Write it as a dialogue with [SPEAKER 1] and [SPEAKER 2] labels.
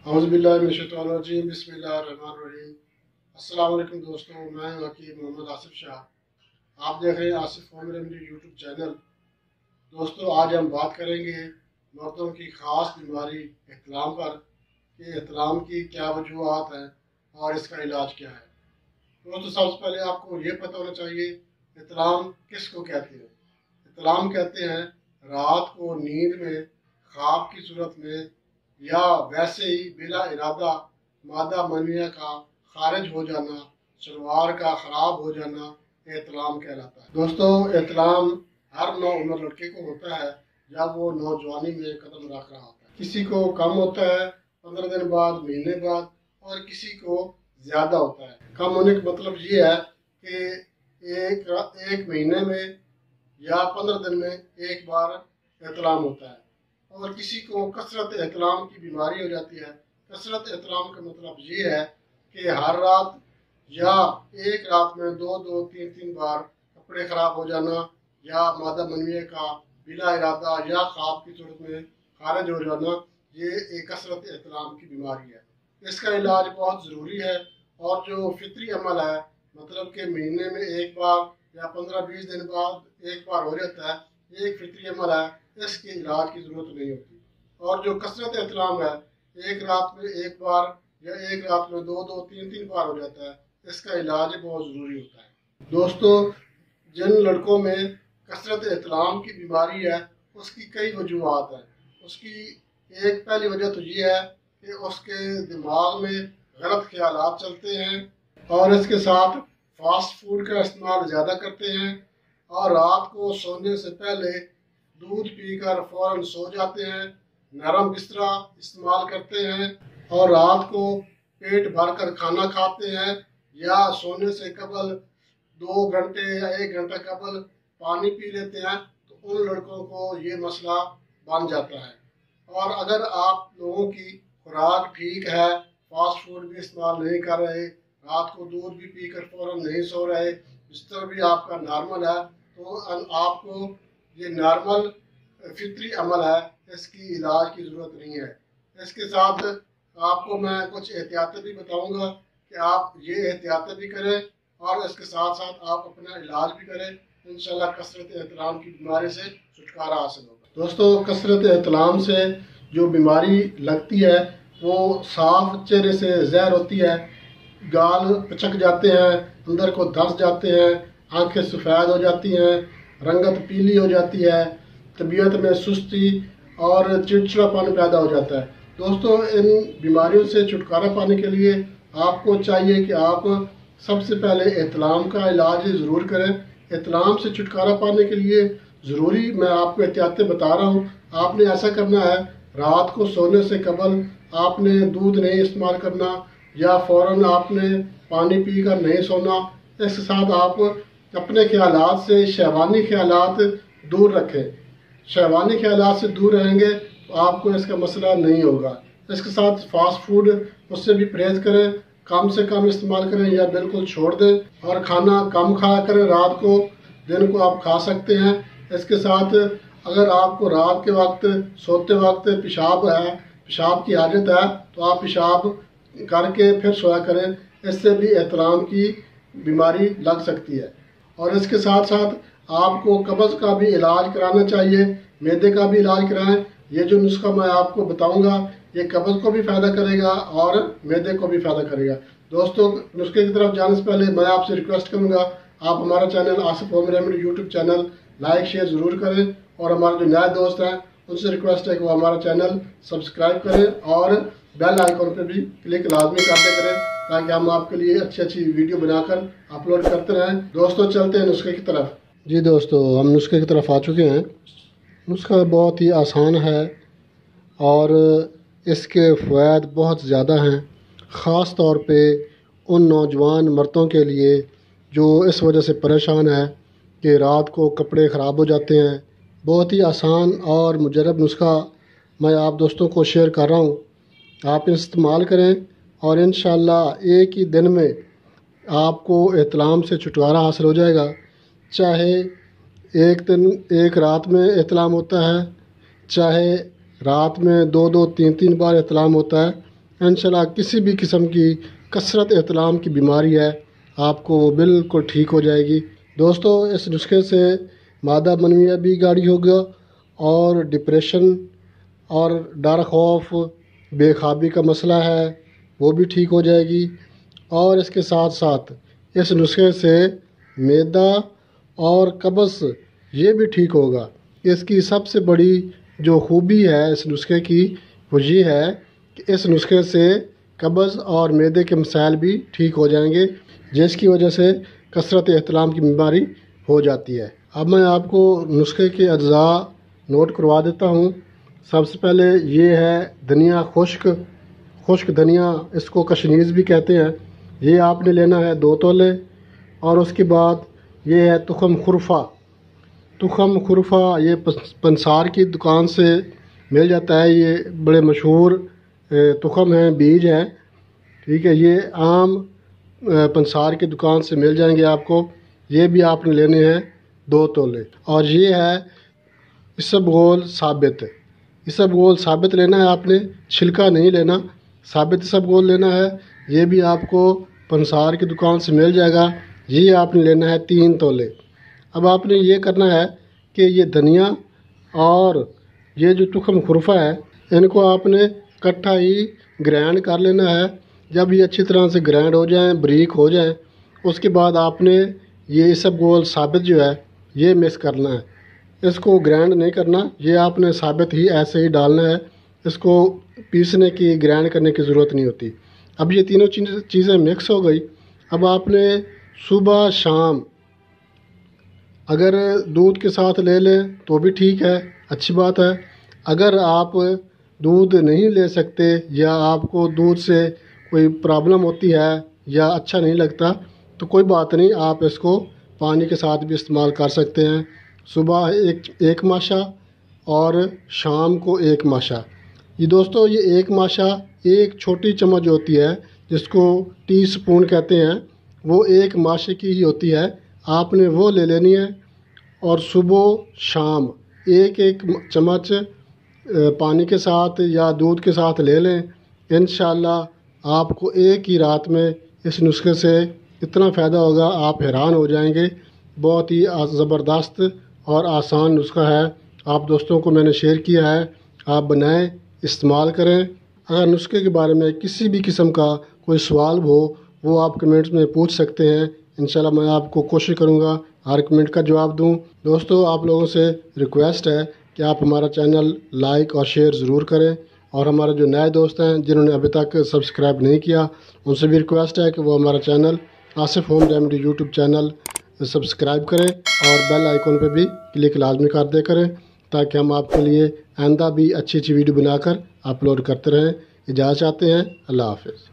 [SPEAKER 1] اعوذ باللہ من الشیطان الرجیم، بسم اللہ الرحمن الرحیم۔ السلام علیکم دوستوں، میں ہوں حکیم محمد آصف شاہ۔ آپ دیکھ رہے ہیں Asif home remedy YouTube channel. دوستوں، آج ہم بات کریں گے مردوں کی خاص بیماری احتلام پر کہ احتلام کی کیا وجوہات ہیں اور اس کا علاج کیا ہے۔ دوستوں، سب سے پہلے آپ کو یہ پتہ ہونا چاہیے احتلام کس کو کہتے ہیں۔ احتلام کہتے ہیں رات کو نیند میں خواب کی صورت میں یا ویسے ہی بلا ارادہ مادہ منویہ کا خارج ہو جانا، شلوار کا خراب ہو جانا احتلام کہلاتا ہے۔ دوستو، احتلام ہر نو عمر لڑکے کو ہوتا ہے جب وہ نوجوانی میں قدم رکھ رہا ہوتا ہے۔ کسی کو کم ہوتا ہے 15 دن بعد، مہینے بعد، اور کسی کو زیادہ ہوتا ہے۔ کم ہونے کا مطلب یہ ہے کہ ایک مہینے میں یا 15 دن میں ایک بار احتلام ہوتا ہے، اور کسی کو کثرت احتلام کی بیماری ہو جاتی ہے۔ کثرت احتلام کا مطلب یہ ہے کہ ہر رات یا ایک رات میں دو تین بار کپڑے خراب ہو جانا یا مادہ منویہ کا بلا ارادہ یا خواب کی صورت میں خارج ہو جانا، یہ ایک کثرت احتلام کی بیماری ہے۔ اس کا علاج بہت ضروری ہے، اور جو فطری عمل ہے، مطلب کہ مہینے میں ایک بار یا 15-20 دن بعد ایک بار ہو جاتا ہے، یہ ایک فطری عمل ہے، اس کے علاج کی ضرورت نہیں ہوتی۔ اور جو کثرت احتلام ہے، ایک رات میں ایک بار یا ایک رات میں دو تین بار ہو جاتا ہے، اس کا علاج بہت ضروری ہوتا ہے۔ دوستو، جن لڑکوں میں کثرت احتلام کی بیماری ہے، اس کی کئی وجوہات ہیں۔ اس کی ایک پہلی وجہ تو یہ ہے کہ اس کے دماغ میں غلط خیالات چلتے ہیں، اور اس کے ساتھ فاسٹ فوڈ کا استعمال زیادہ کرتے ہیں، اور رات کو سونے سے پہلے دودھ پی کر فوراً سو جاتے ہیں، نرم بستر استعمال کرتے ہیں، اور رات کو پیٹ بھر کر کھانا کھاتے ہیں، یا سونے سے قبل 2 گھنٹے یا 1 گھنٹہ قبل پانی پی لیتے ہیں، تو ان لڑکوں کو یہ مسئلہ بن جاتا ہے۔ اور اگر آپ لوگوں کی خوراک ٹھیک ہے، فاسٹ فوڈ بھی استعمال نہیں کر رہے، رات کو دودھ بھی پی کر فوراً نہیں سو رہے، بستر بھی آپ کا نارمل ہے، تو آپ کو یہ نارمل فطری عمل ہے، اس کی علاج کی ضرورت نہیں ہے۔ اس کے ساتھ آپ کو میں کچھ احتیاطیں بھی بتاؤں گا کہ آپ یہ احتیاطیں بھی کریں، اور اس کے ساتھ ساتھ آپ اپنا علاج بھی کریں۔ انشاءاللہ کثرت احتلام کی بیماری سے چھٹکارا حاصل ہوگا۔ دوستو، کثرت احتلام سے جو بیماری لگتی ہے وہ صاف چہرے سے زہر ہوتی ہے۔ گال پچک جاتے ہیں، اندر کو دھس جاتے ہیں، آنکھیں سفید ہو جاتی ہیں، رنگت پیلی ہو جاتی ہے، طبیعت میں سستی اور چڑچڑاپن پیدا ہو جاتا ہے۔ دوستو، ان بیماریوں سے چھٹکارا پانے کے لیے آپ کو چاہیے کہ آپ سب سے پہلے احتلام کا علاج ضرور کریں۔ احتلام سے چھٹکارا پانے کے لیے ضروری میں آپ کو احتیاطیں بتا رہا ہوں۔ آپ نے ایسا کرنا ہے، رات کو سونے سے قبل آپ نے دودھ نہیں استعمال کرنا، یا فوراً آپ نے پانی پی کر نہیں سونا۔ اس کے ساتھ آپ اپنے خیالات سے شہوانی خیالات دور رکھیں۔ شہوانی خیالات سے دور رہیں گے تو آپ کو اس کا مسئلہ نہیں ہوگا۔ اس کے ساتھ فاسٹ فوڈ اس سے بھی پرہیز کریں، کم سے کم استعمال کریں یا بالکل چھوڑ دیں، اور کھانا کم کھایا کریں۔ رات کو، دن کو آپ کھا سکتے ہیں۔ اس کے ساتھ اگر آپ کو رات کے وقت سوتے وقت پیشاب کی حاجت ہے، تو آپ پیشاب کر کے پھر سویا کریں۔ اس سے بھی احتلام کی بیماری لگ سکتی ہے۔ اور اس کے ساتھ ساتھ آپ کو قبض کا بھی علاج کرانا چاہیے، معدے کا بھی علاج کرائیں۔ یہ جو نسخہ میں آپ کو بتاؤں گا، یہ قبض کو بھی فائدہ کرے گا اور معدے کو بھی فائدہ کرے گا۔ دوستو، نسخے کی طرف جانے سے پہلے میں آپ سے ریکویسٹ کروں گا، آپ ہمارا channel Asif home remedy YouTube channel like share ضرور کریں، اور ہمارے جو نئے دوست ہیں ان سے ریکویسٹ ہے کہ وہ ہمارا چینل سبسکرائب کریں، اور بیل آئیکن پہ بھی کلک لازمی کرتے کریں، تاکہ ہم آپ کے لیے اچھی ویڈیو بنا کر اپلوڈ کرتے رہیں۔ دوستو، چلتے ہیں نسخے کی طرف۔ جی دوستو، ہم نسخے کی طرف آ چکے ہیں۔ نسخہ بہت ہی آسان ہے، اور اس کے فوائد بہت زیادہ ہیں، خاص طور پہ ان نوجوان مردوں کے لیے جو اس وجہ سے پریشان ہے کہ رات کو کپڑے خراب ہو جاتے ہیں۔ بہت ہی آسان اور مجرب نسخہ میں آپ دوستوں کو شیئر کر رہا ہوں۔ آپ استعمال کریں، اور انشاءاللہ ایک ہی دن میں آپ کو احتلام سے چھٹکارا حاصل ہو جائے گا۔ چاہے ایک رات میں احتلام ہوتا ہے، چاہے رات میں 2 3 بار احتلام ہوتا ہے، انشاءاللہ کسی بھی قسم کی کثرت احتلام کی بیماری ہے آپ کو وہ بالکل ٹھیک ہو جائے گی۔ دوستو اس نسخے سے معدہ منویہ بھی گاڑی ہوگا اور ڈپریشن اور ڈر خوف بے خوابی کا مسئلہ ہے وہ بھی ٹھیک ہو جائے گی، اور اس کے ساتھ ساتھ اس نسخے سے معدہ اور قبض یہ بھی ٹھیک ہوگا۔ اس کی سب سے بڑی جو خوبی ہے اس نسخے کی وہ یہ ہے کہ اس نسخے سے قبض اور معدے کے مسائل بھی ٹھیک ہو جائیں گے، جس کی وجہ سے کثرت احتلام کی بیماری ہو جاتی ہے۔ اب میں آپ کو نسخے کے اجزاء نوٹ کروا دیتا ہوں۔ سب سے پہلے یہ ہے دھنیا خشک دھنیا، اس کو کشنیز بھی کہتے ہیں، یہ آپ نے لینا ہے 2 تولے، اور اس کے بعد یہ ہے تخم خرفہ، یہ پنسار کی دکان سے مل جاتا ہے، یہ بڑے مشہور تخم ہیں، بیج ہیں، ٹھیک ہے، یہ عام پنسار کی دکان سے مل جائیں گے آپ کو، یہ بھی آپ نے لینے ہیں 2 تولے۔ اور یہ ہے اسبغول ثابت لینا ہے آپ نے، چھلکا نہیں لینا، ثابت اسبغول لینا ہے، یہ بھی آپ کو پنسار کی دکان سے مل جائے گا، یہ آپ نے لینا ہے 3 تولے۔ اب آپ نے یہ کرنا ہے کہ یہ دھنیا اور یہ جو تخم خرفہ ہے ان کو آپ نے اکٹھا ہی گرائنڈ کر لینا ہے۔ جب یہ اچھی طرح سے گرائنڈ ہو جائیں، بریک ہو جائیں، اس کے بعد آپ نے یہ اسبغول ثابت جو ہے یہ مکس کرنا ہے، اس کو گرائنڈ نہیں کرنا، یہ آپ نے ثابت ہی ایسے ہی ڈالنا ہے، اس کو پیسنے کی گرائنڈ کرنے کی ضرورت نہیں ہوتی۔ اب یہ تینوں چیزیں مکس ہو گئی۔ اب آپ نے صبح شام اگر دودھ کے ساتھ لے لیں تو بھی ٹھیک ہے، اچھی بات ہے۔ اگر آپ دودھ نہیں لے سکتے یا آپ کو دودھ سے کوئی پرابلم ہوتی ہے یا اچھا نہیں لگتا تو کوئی بات نہیں، آپ اس کو پانی کے ساتھ بھی استعمال کر سکتے ہیں۔ صبح ایک ماشا اور شام کو 1 ماشا۔ یہ دوستو یہ 1 ماشا ایک چھوٹی چمچ ہوتی ہے جس کو ٹی سپون کہتے ہیں، وہ 1 ماشے کی ہی ہوتی ہے، آپ نے وہ لے لینی ہے، اور صبح شام ایک چمچ پانی کے ساتھ یا دودھ کے ساتھ لے لیں۔ انشاءاللہ آپ کو ایک ہی رات میں اس نسخے سے اتنا فائدہ ہوگا آپ حیران ہو جائیں گے۔ بہت ہی زبردست اور آسان نسخہ ہے، آپ دوستوں کو میں نے شیئر کیا ہے، آپ بنائیں، استعمال کریں۔ اگر نسخے کے بارے میں کسی بھی قسم کا کوئی سوال ہو وہ آپ کمنٹس میں پوچھ سکتے ہیں، انشاءاللہ میں آپ کو کوشش کروں گا ہر کمنٹ کا جواب دوں۔ دوستو آپ لوگوں سے ریکویسٹ ہے کہ آپ ہمارا چینل لائک اور شیئر ضرور کریں، اور ہمارے جو نئے دوست ہیں جنہوں نے ابھی تک سبسکرائب نہیں کیا ان سے بھی ریکویسٹ ہے کہ وہ ہمارا channel Asif home remedy YouTube channel subscribe کریں اور بیل آئیکن پہ بھی کلک لازمی کر دیا کریں تاکہ ہم آپ کے لیے آئندہ بھی اچھی ویڈیو بنا کر اپلوڈ کرتے رہیں۔ اجازت چاہتے ہیں، اللہ حافظ۔